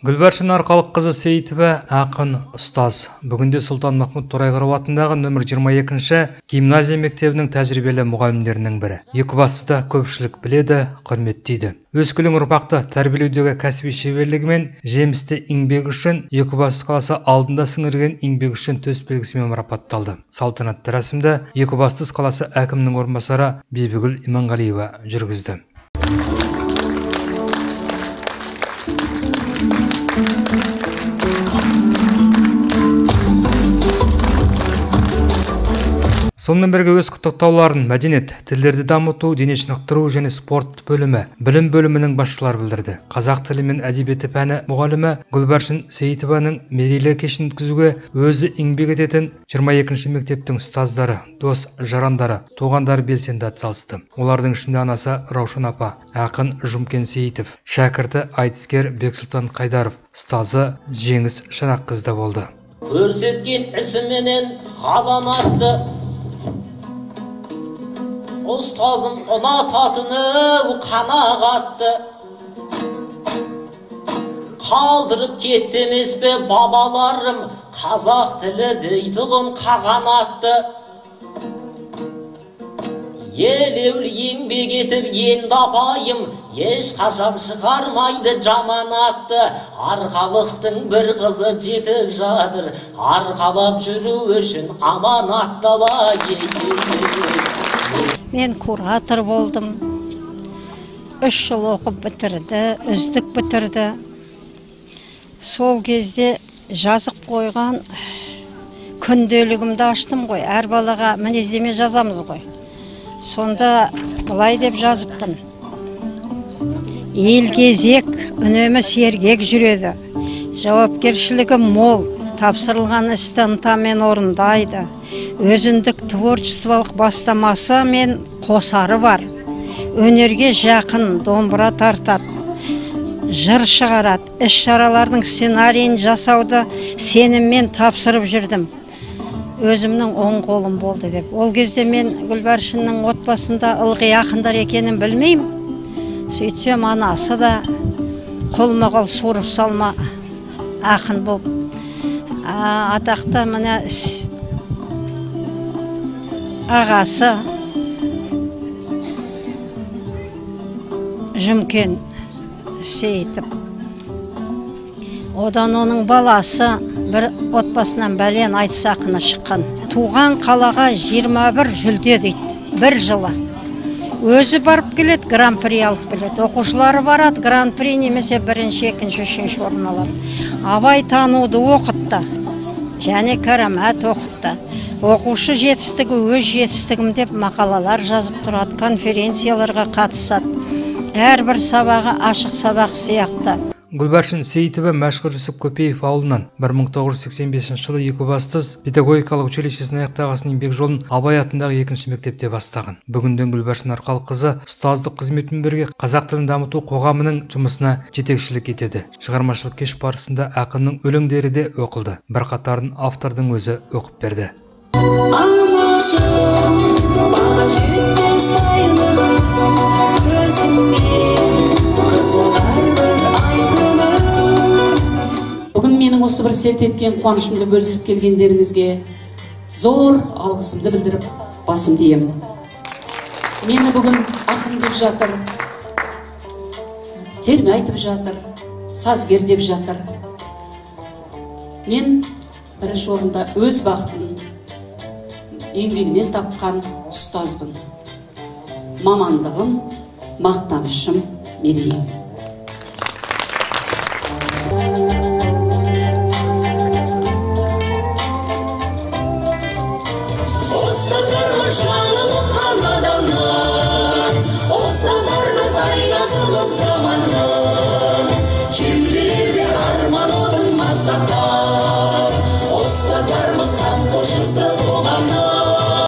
Гүлбаршын Арқалыққызы Сейітова ақын, ұстаз. Бүгінде Сұлтан Махмұд Торайғыров атындағы нөмір 22-ші гимназия мектебінің тәжірибелі мұғалімдерінің бірі. Екібастұзда көпшілік біледі, құрметтейді. Өскелең ұрпақты тәрбиелеудегі кәсіби шеберлігімен, жемісті еңбегі үшін Екібастұз қаласы алдында сіңірген еңбегі үшін төсбелгісімен марапатталды. Салтанатты рәсімді Екібастұз қаласы әкімінің орынбасары Бибігүл Иманғалиева жүргізді. Сонымен бірге өз құттықтауларын мәдениет, тілдерді дамыту, дене шынықтыру және спорт бөлімі, білім бөлімінің басшылары білдірді. Қазақ тілі мен әдебиеті пәні мұғалімі Гүлбаршын Сейітованың мерейлі кешін өткізуге өзі еңбек ететін 22-ші мектептің ұстаздары, дос жарандары, туғандары белсенді атсалысты. Олардың ішінде анасы Раушан апа, ақын Жұмкен Сейітов, шәкірті айтыскер Бексұлтан Қайдаров, ұстазы Жеңіс Шанаққызы да болды. Көрсеткен ісіменен ғаламатты ұстазым ұнататыны қанағатты, қалдырып кетті емес пе бабаларым, қазақ тілі дейтұғын қағанатты. Елеулі еңбек етіп енді апайым, ешқашан шығармайды жаманатты. Арқалықтың бір қызы жетіп жатыр, арқалап жүру үшін аманатты бай. Мен куратор болдым. 3 жыл оқып бітірді, үздік бітірді. Сол кезде жазып қойған күнделігімді аштым ғой. Әр балаға мінездеме жазамыз ғой. Сонда былай деп жазыппын. Ел кезек, үнемі сергек жүреді. Жауапкершілігі мол, тапсырылған істі ынтамен орындайды. Өзіндік творчестволық бастамасы мен қосары бар. Өнерге жақын, домбыра тартады, жыр шығарады. Іс-шаралардың сценарийін жасауды сеніммен тапсырып жүрдім. Өзімнің оң қолым болды деп. Ол кезде мен Гүлбаршынның отбасында ылғи ақындар екенін білмеймін. Сөйтсем анасы да қолма-қол суырып салма ақын болып. Атақты мына ағасы Жұмкен Сейітов. Одан оның баласы бір отбасынан бәлен айтыс ақыны шыққан. Туған қалаға 21 жүлде дейді, бір жылы. Өзі барып келеді, гран-при алып келеді. Оқушылары барады, гран-при немесе 1-ші, 2-ші, 3-ші орын алады. Абай тануды оқытты, және карамат оқытты. Оқушы жетістігі өз жетістігім деп мақалалар жазып тұрады, конференцияларға қатысады. Әрбір сабағы ашық сабақ сияқты. Гүлбаршын Сейітова Мәшһүр Жүсіп Көпеев ауылынан 1985 жылы Екібастұз педагогикалық училищесін аяқтағасын еңбек жолын Абай атындағы 2-ші мектепте бастаған. Бүгінде Гүлбаршын Арқалыққызы ұстаздық қызметімен бірге қазақ тілін дамыту қоғамының жұмысына жетекшілік етеді. Шығармашылық кеш барысында ақынның өлеңдері де оқылды. Бірқатарын автордың өзі оқып берді. Бүгін менің осы бір селт еткен қуанышымды бөлісіп келгендеріңізге зор алғысымды білдіріп басым деймін. Мені бүгін ақын деп жатыр, терме айтып жатыр, сазгер деп жатыр. Мен бірінші орында өз бақытын еңбегінен тапқан ұстазбын. Мамандығым, мақтанышым, мерейім. Жаным қаладаннан, ұстаздарымыз айласымыз заманнан.